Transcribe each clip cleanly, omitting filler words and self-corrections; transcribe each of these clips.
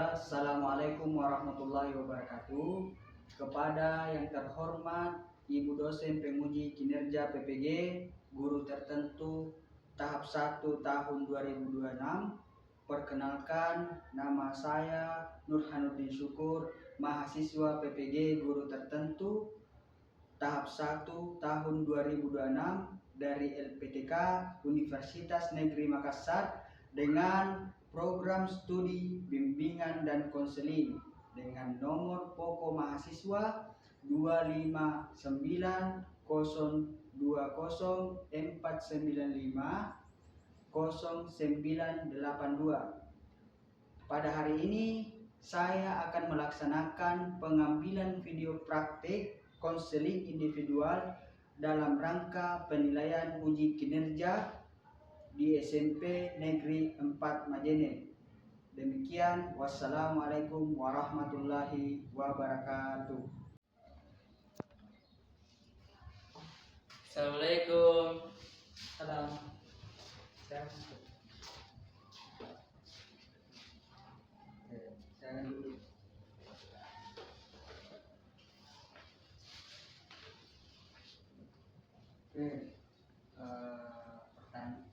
Assalamualaikum warahmatullahi wabarakatuh. Kepada yang terhormat Ibu dosen penguji kinerja PPG guru tertentu tahap 1 tahun 2026, perkenalkan, nama saya Nurhanuddin Syukur, mahasiswa PPG guru tertentu tahap 1 tahun 2026 dari LPTK Universitas Negeri Makassar dengan program studi bimbingan dan konseling dengan nomor pokok mahasiswa 259002049500982. Pada hari ini saya akan melaksanakan pengambilan video praktik konseling individual dalam rangka penilaian uji kinerja di SMP Negeri 4 Majene. Demikian, wassalamualaikum warahmatullahi wabarakatuh. Assalamualaikum. Salam. Jangan dulu.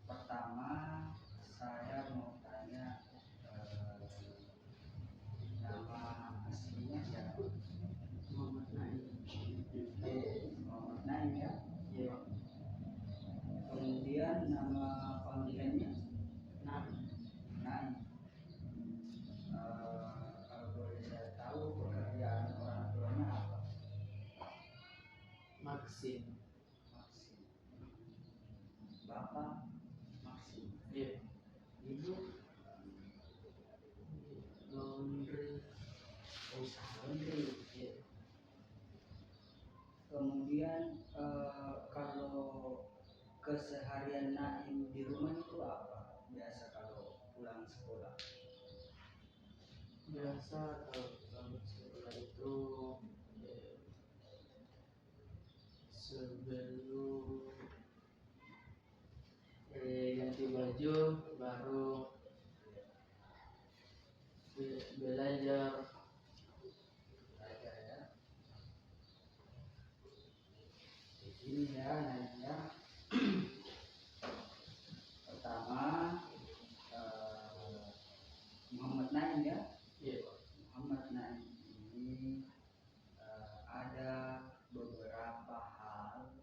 Pertama saya mau tanya nama aslinya siapa? Muhammad Naim. Muhammad Naim ya. Iya. Kemudian nama panggilannya Naim. Naim. Kalau boleh saya tahu pekerjaan orang tuanya apa? Maksim. Maksim. Bapak Maksim. Iya. Ibu Laundry. usaha laundry. Iya. Kemudian kalau keseharian Naim di rumah itu apa? Biasa kalau pulang sekolah. Biasa kalau pulang sekolah itu sebelum ganti baju baru belajar. Belajar ya. Di sini ya Naim ya. Pertama Muhammad Naim ya. Iya. Muhammad Naim ini ada beberapa hal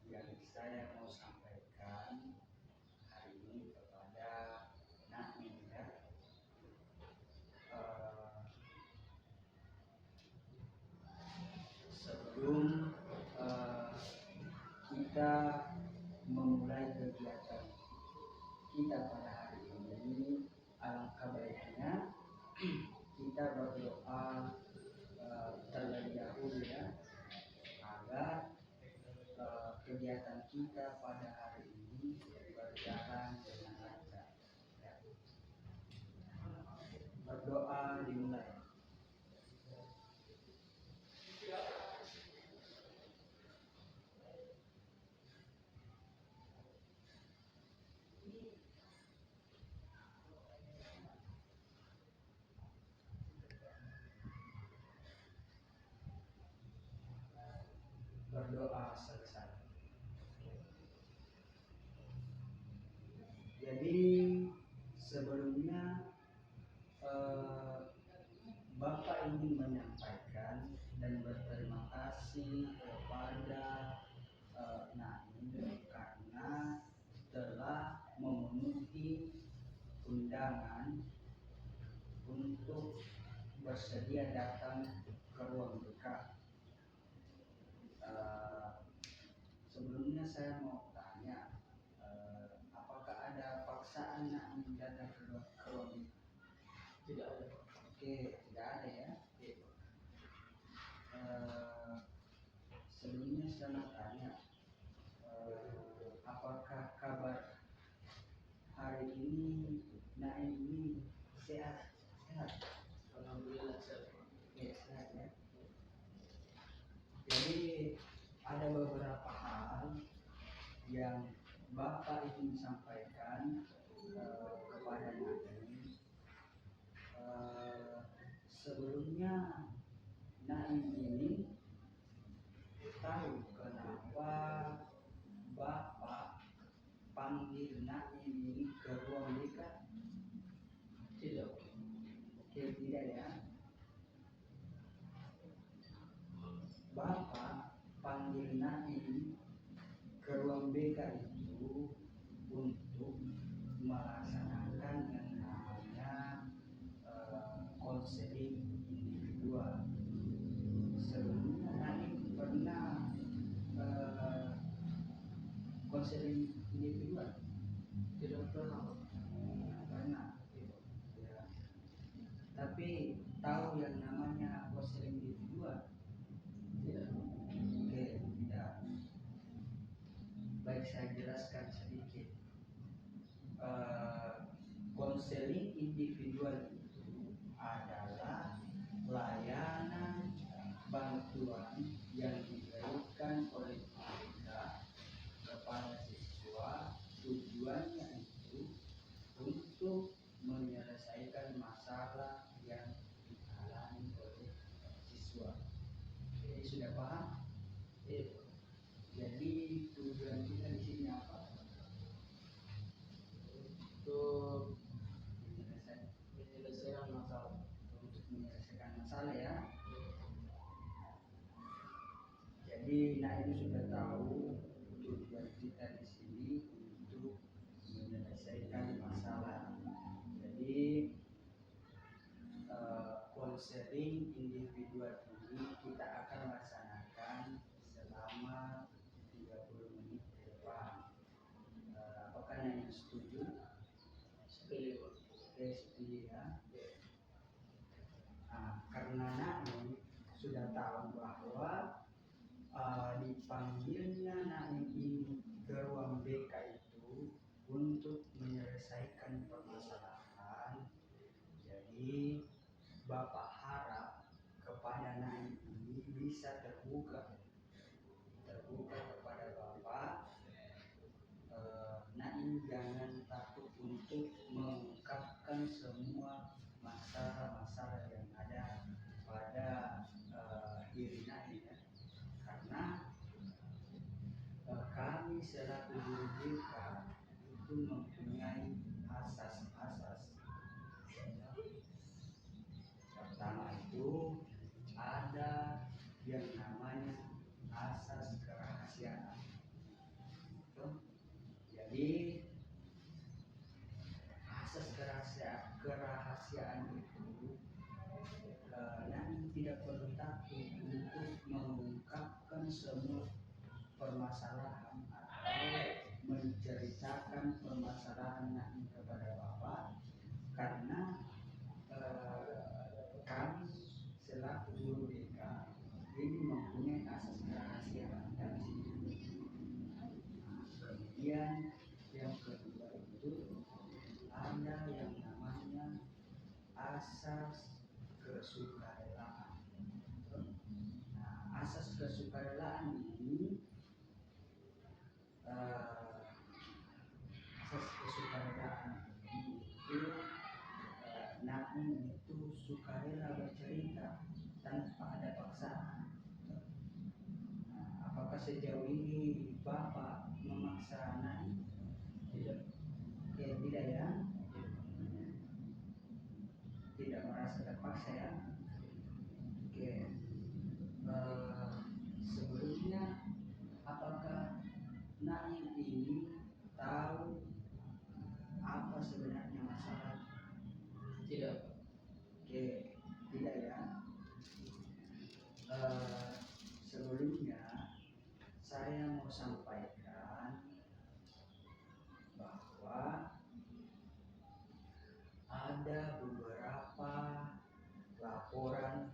yang saya mau sampaikan hari ini kepada Naim ya. Sebelum kita memulai kegiatan kita pada hari ini, alangkah baiknya kita berdoa terlebih dahulu ya, agar kegiatan kita pada hari ini berjalan dengan lancar ya. Berdoa dimulai. Berdoa selesai. Jadi sebelumnya Bapak ingin menyampaikan dan berterima kasih kepada Naim karena telah memenuhi undangan untuk bersedia datang ke ruang duka. Sebelumnya saya mau tanya, apakah ada paksaan Naim datang ke ruang duka? Tidak ada. Oke, tidak ada ya. Sebelumnya saya mau tanya, apakah kabar hari ini Naim ini sehat? Sehat? Alhamdulillah sehat. Ya, sehat ya. Jadi ada beberapa hal yang Bapak ingin sampaikan kepada Naim. sebelumnya Naim ini tahu kenapa Bapak panggil Naim ini ke ruang dekat? Tidak. Oke, tidak ya. Bapak panggil Naim ke ruang BK itu untuk melaksanakan yang namanya konseling individual. Sebelumnya Naim pernah konseling individual? Tidak pernah. Pernah. Ya. Tapi tahu yang namanya konseling individual? Tidak. Oke, tidak. Baik, saya jelaskan sedikit. Konseling individual itu adalah layanan bantuan yang diberikan oleh pemerintah kepada siswa. Tujuannya itu untuk menyelesaikan masalah yang dialami oleh siswa. Jadi sudah paham? Iya. Jadi tujuan kita di sini apa? Untuk Menyelesaikan menyelesaikan masalah. untuk menyelesaikan masalah ya. Jadi Naim sudah tahu tujuan kita di sini untuk menyelesaikan masalah. Jadi konseling individual ini kita akan laksanakan selama 30 menit ke depan. Apakah Naim setuju? Setuju. Oke, setuju ya. Karena Naim sudah tahu bahwa dipanggilnya Naim ini ke ruang BK itu untuk menyelesaikan permasalahan. Jadi Bapak harap kepada Naim ini bisa terbuka kepada Bapak. Naim jangan takut untuk mengungkapkan semua masalah-masalah yang ada pada diri Naim ya. Karena kami selaku guru BK itu mempunyai asas-asas. Pertama itu ada yang namanya asas kerahasiaan. Jadi asas kerahasiaan itu Naim tidak perlu takut untuk mengungkapkan semua permasalahan atau menceritakan permasalahan Naim kepada Bapak, karena kami selaku guru BK ini mempunyai asas kerahasiaan dan kemudian yang kedua itu ada yang namanya asas kesukarelaan. Asas kesukarelaan ini itu Naim itu sukarela bercerita tanpa ada paksaan. Apakah sejauh ini Bapak memaksa Naim? Tidak. Oke, tidak ya. Tidak merasa terpaksa ya. Oke. Sebelumnya apakah Naim ini tahu apa sebenarnya masalah? Tidak. Oke, tidak ya. Sebelumnya saya mau sampaikan bahwa ada beberapa laporan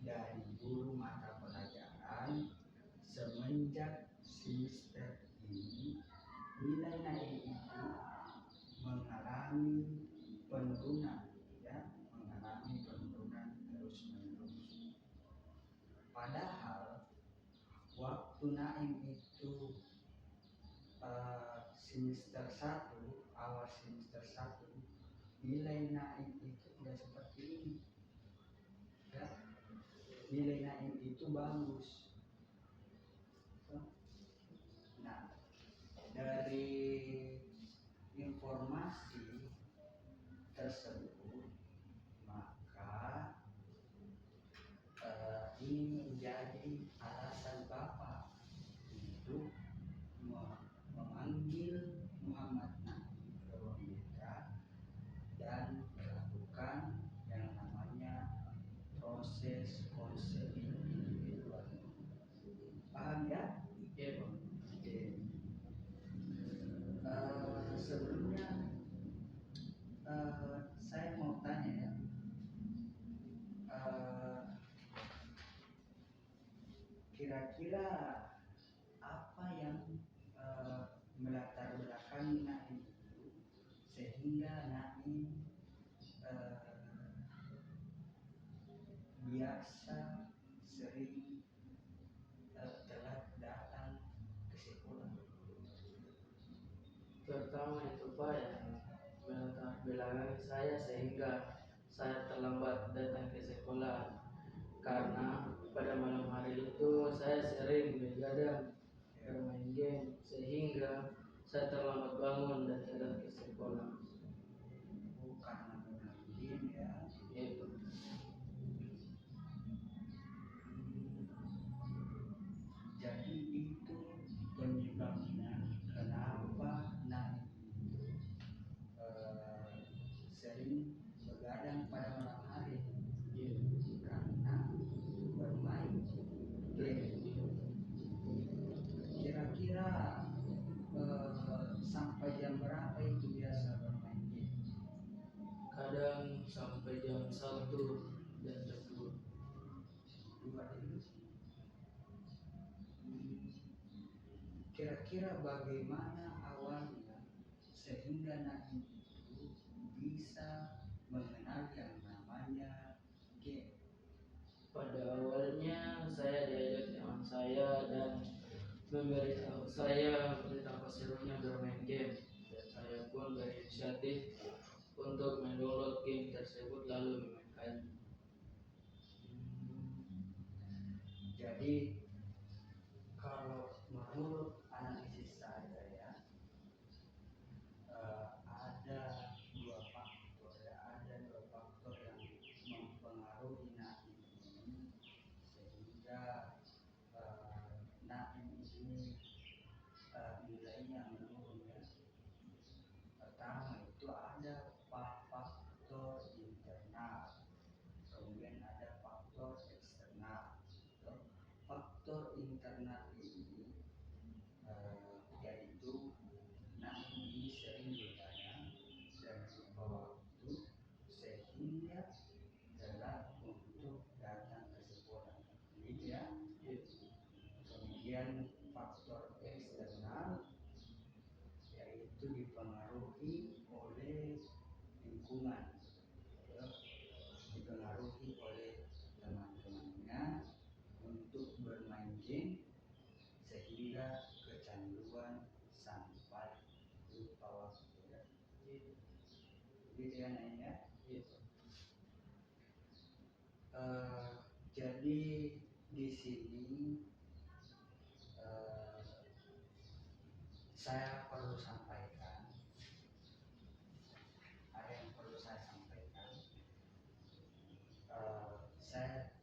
dari guru mata pelajaran semenjak semester ini nilai Naim itu mengalami penurunan ya, mengalami penurunan terus-menerus. Padahal waktu Naim itu semester 1, awal semester 1, nilai Naim itu tidak seperti ini ya. nilai naim itu bagus. Nah, dari informasi tersebut maka ini menjadi alasan Bapak untuk memanggil Muhammad Naim ke ruang BK dan melakukan yang namanya proses konseling individual. Paham ya? Iya, Pak. Oke. Sebelumnya saya mau tanya ya, kira-kira apa yang melatar belakangi Naim itu sehingga Naim biasa sering telat datang ke sekolah? Pertama itu Pak yang melatar belakangi saya sehingga saya terlambat datang ke sekolah karena pada malam hari itu saya sering begadang bermain game sehingga saya terlambat bangun dan datang ke sekolah. Karena bermain game ya. Itu Jadi itu penyebabnya kenapa Naim sering begadang pada malam hari, karena bermain game. Kira-kira sampai jam berapa itu biasa bermain game? kadang sampai jam 1 dan jam 2. Dua itu. Kira-kira bagaimana awalnya sehingga Naim itu bisa mengenal yang namanya game? Pada awalnya saya diajak teman saya dan memberitahu saya tentang serunya bermain game dan saya pun berinisiatif untuk mendownload game tersebut lalu memainkannya. Jadi kalau menurut analisis saya ya, ada dua faktor ya, ada dua faktor yang mempengaruhi Naim ini sehingga Naim ini nilainya menurun ya. Pertama itu ada faktor internal, kemudian ada faktor eksternal. Faktor internal ini yaitu Naim ini sering begadang dan lupa waktu sehingga telat untuk datang ke sekolah, gitu ya. Kemudian faktor eksternal yaitu dipengaruhi oleh lingkungan, ya, dipengaruhi oleh teman-temannya untuk bermain game sehingga kecanduan sampai lupa waktu ya. Gitu ya Naim ya. Jadi di sini saya perlu sampaikan, ada yang perlu saya sampaikan. Saya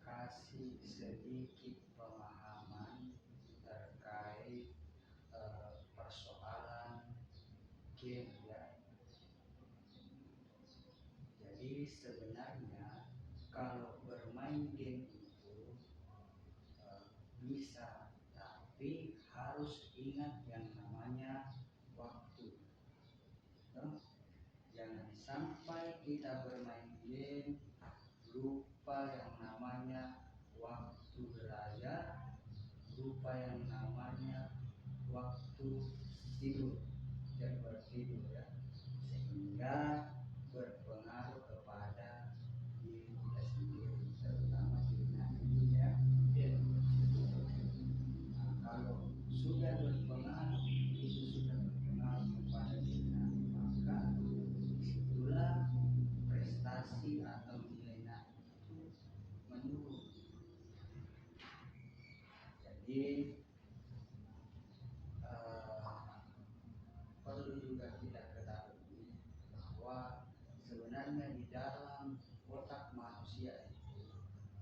kasih sedikit pemahaman terkait persoalan game ya. Jadi sebenarnya kalau bermain game itu bisa, tapi harus ingat yang namanya waktu. Jangan sampai kita bermain game lupa yang namanya waktu belajar, lupa yang namanya waktu tidur, jadwal tidur ya, sehingga berpengaruh kepada diri kita sendiri, terutama diri Naim ya. Nah, kalau sudah berpengaruh, itu sudah berpengaruh kepada diri Naim, maka disitulah prestasi Jadi perlu juga kita ketahui bahwa sebenarnya di dalam otak manusia itu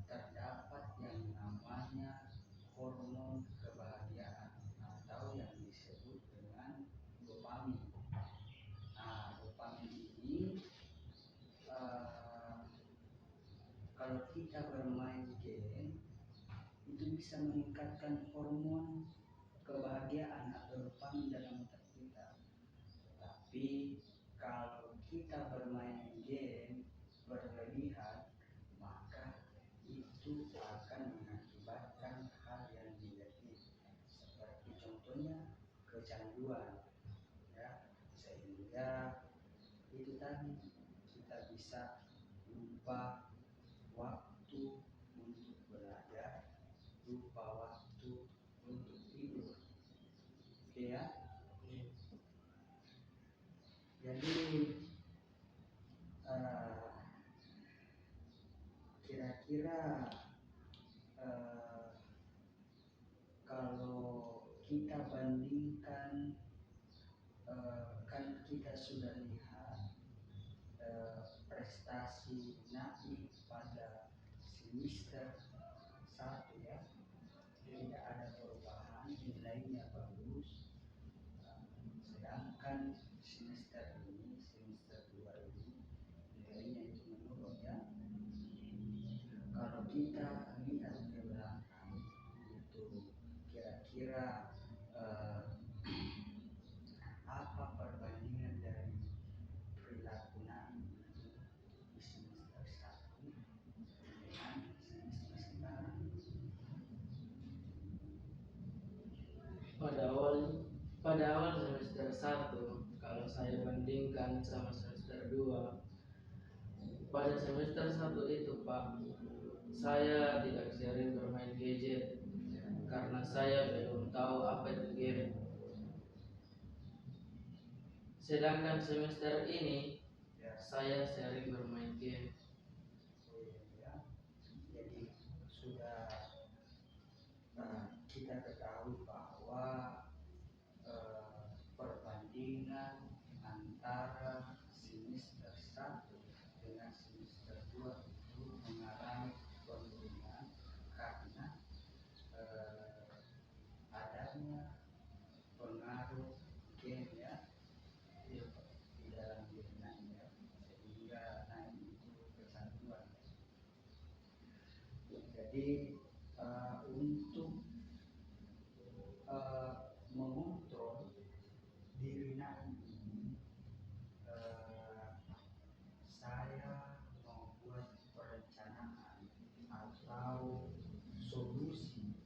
terdapat yang namanya hormon kebahagiaan atau yang disebut dengan dopamin. Nah, dopamin ini kalau kita bermain game itu bisa meningkatkan hormon kebahagiaan atau dopamin dalam otak kita. Tapi kalau kita bermain game berlebihan, maka itu akan mengakibatkan hal yang negatif, seperti contohnya kecanduan, ya, sehingga itu tadi kita bisa lupa waktu untuk belajar, lupa waktu untuk tidur, oke ya. Jadi kira-kira kalau kita bandingkan, kan kita sudah lihat prestasi Naif pada semester 1 ya, tidak ada perubahan, nilainya bagus. Sedangkan semester ini, semester 2 ini nilainya itu menurun ya. Kalau kita lihat ke belakang itu kira-kira apa perbandingan dari perilaku Nabi itu di semester 1 dengan semester sekarang? Pada awal semester 1, kalau saya bandingkan sama semester 2, pada semester 1 itu Pak, saya tidak sering bermain gadget karena saya belum tahu apa itu game. Sedangkan semester ini saya sering bermain game. Ya. Jadi sudah kita ketahui bahwa perbandingan antara semester 1 dengan semester 2 itu mengalami penurunan karena adanya pengaruh game ya di dalam diri Naim ya, sehingga Naim itu kecanduan. Jadi untuk mengontrol diri Naim ini, saya membuat perencanaan atau solusi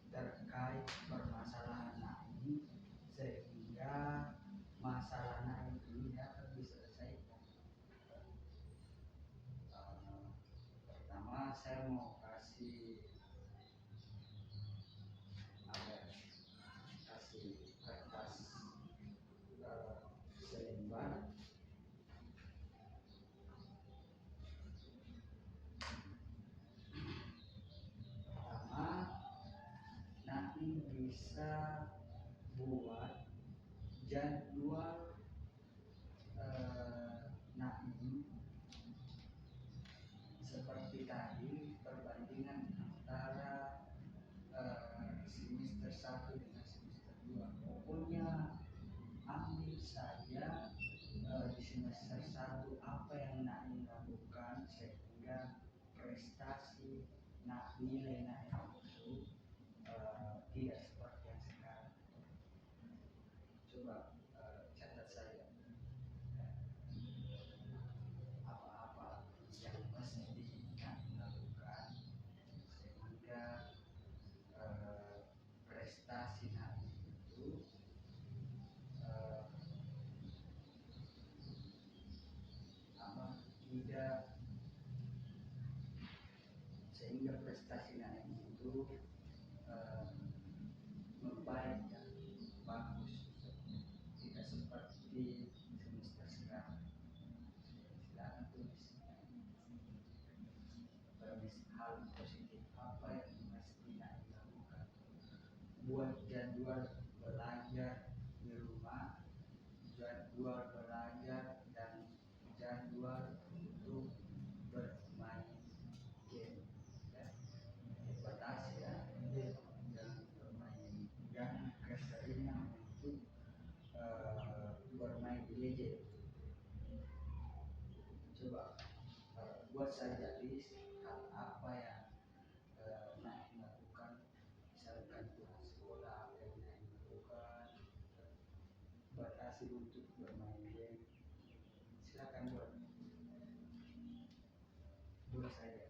terkait permasalahan Naim sehingga masalah Naim ini dapat diselesaikan. Pertama saya mau kasih kertas selembar. Pertama, Naim bisa buat jadwal Naim seperti tadi perbandingan antara semester 1 dengan semester 2. Pokoknya ambil saja di semester 1 apa yang Naim lakukan sehingga prestasi nilai Naim itu tidak seperti yang sekarang. Coba catat saja apa-apa yang mesti Naim lakukan sehingga prestasi Naim itu tidak, sehingga prestasi Naim itu membaik dan bagus, tidak seperti semester sekarang. Silakan tulis hal positif apa yang mesti Naim lakukan buat jadwal belajar di rumah, jadwal belajar dan jadwal untuk bermain game. Ya, batasi ya, jangan bermain dan keseringan untuk bermain gadget. Coba buat saja list hal apa yang Naik lakukan, misalkan pulang sekolah apa yang Naik lakukan, batasi untuk bermain game. Silakan buat saja.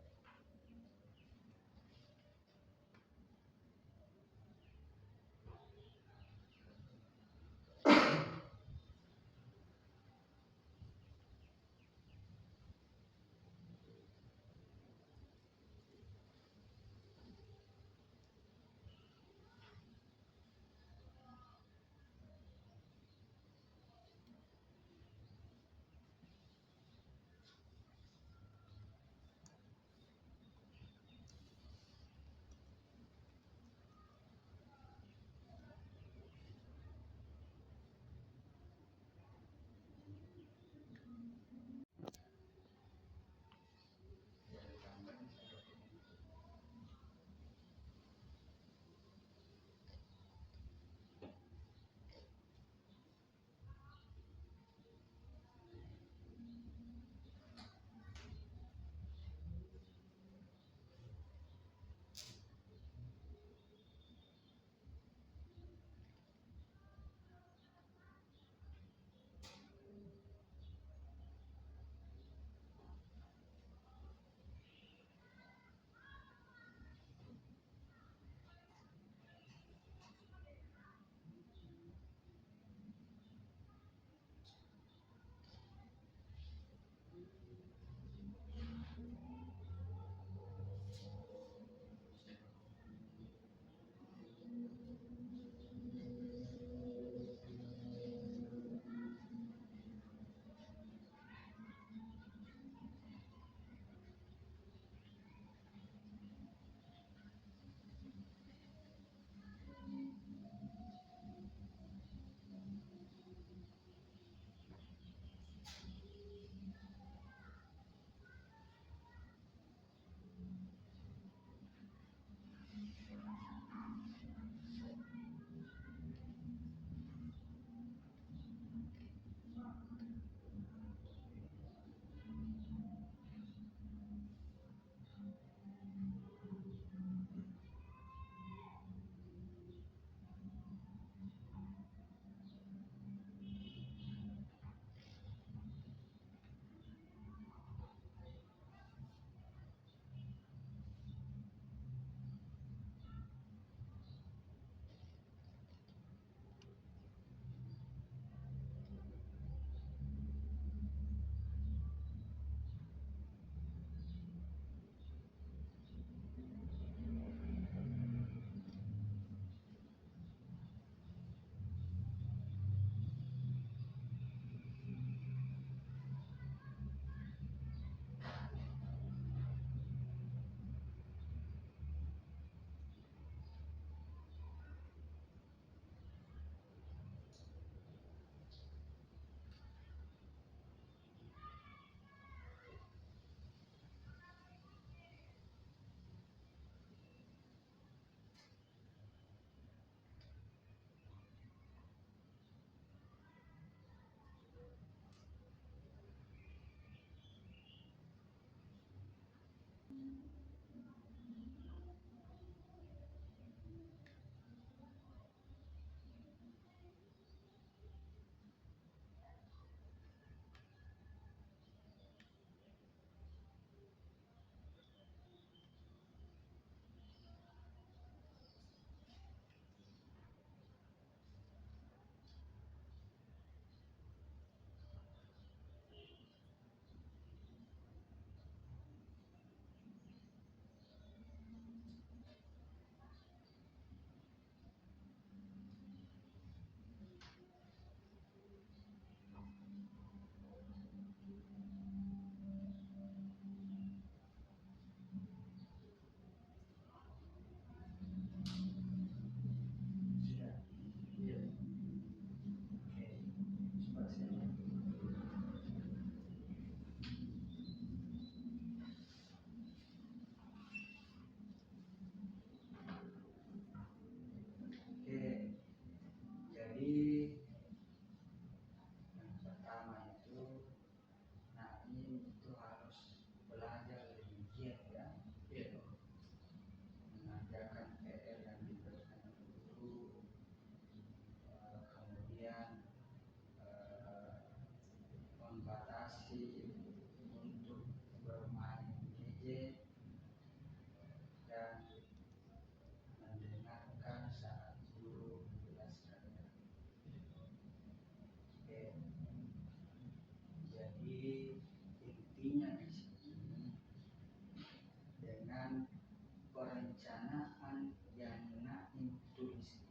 perencanaan yang Naim tulis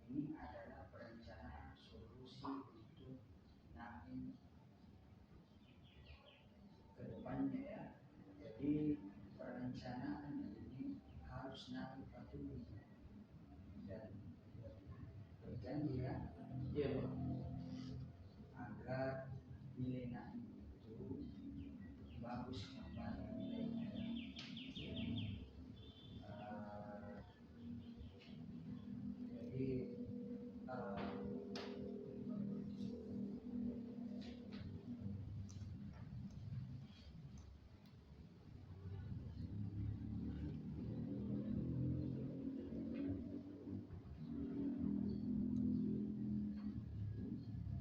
ini adalah perencanaan solusi untuk Naim ke depannya ya. Jadi perencanaan ini harus Naim patuhi dan berjanji ya. Iya Pak. Agar nilai Naim itu bagus kembali nilainya.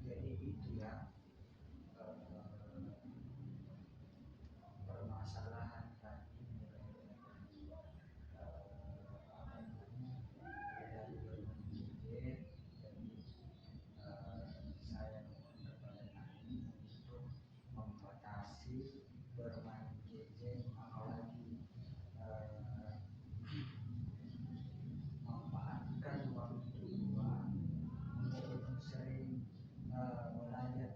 Jadi itu ya permasalahan tadi dari berbagai. Jadi saya mohon kepada Naim untuk membatasi bermain gadget, apalagi memanfaatkan waktu luang untuk sering belajar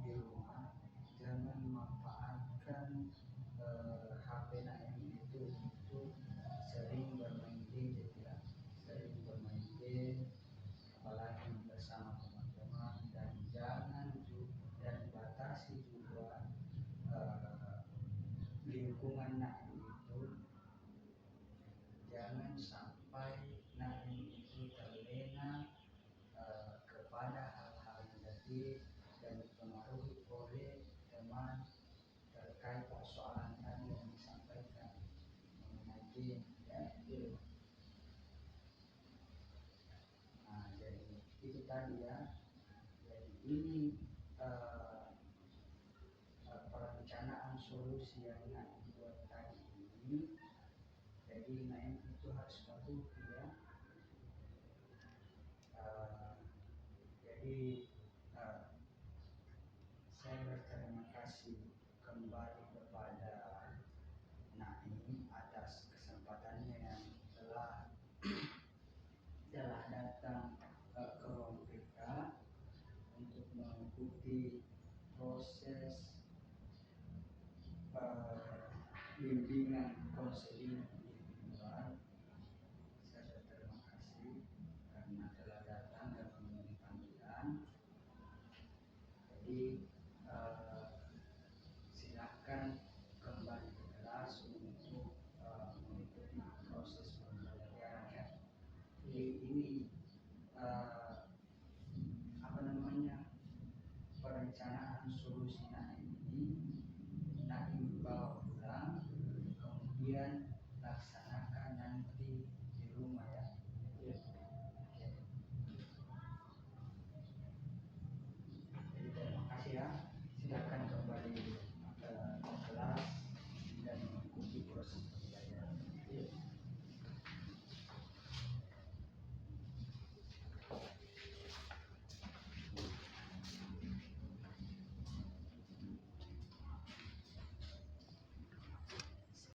di rumah. Jangan memanfaatkan HP Naim itu untuk sering bermain gadget ya, sering bermain game, apalagi bersama teman-teman, dan dan batasi juga lingkungan Naim itu. Jangan sampai Naim itu terlena kepada hal-hal negatif dan dipengaruhi oleh teman terkait persoalan tadi yang disampaikan mengenai game ya. Nah, jadi itu tadi ya. Jadi ini perencanaan solusi yang Naim buat tadi ini. Jadi Naim itu harus patuhi ya. Jadi saya berterima kasih kembali kepada Naim atas kesempatannya yang telah datang ke ruang PK untuk mengikuti proses bimbingan konseling individual. Saya berterima kasih karena telah datang dan memenuhi panggilan. Jadi silakan kembali ke kelas untuk mengikuti proses pembelajaran ya. Jadi ini apa namanya, perencanaan solusi Naim ini Naim bawa pulang, kemudian laksanakan nanti di rumah.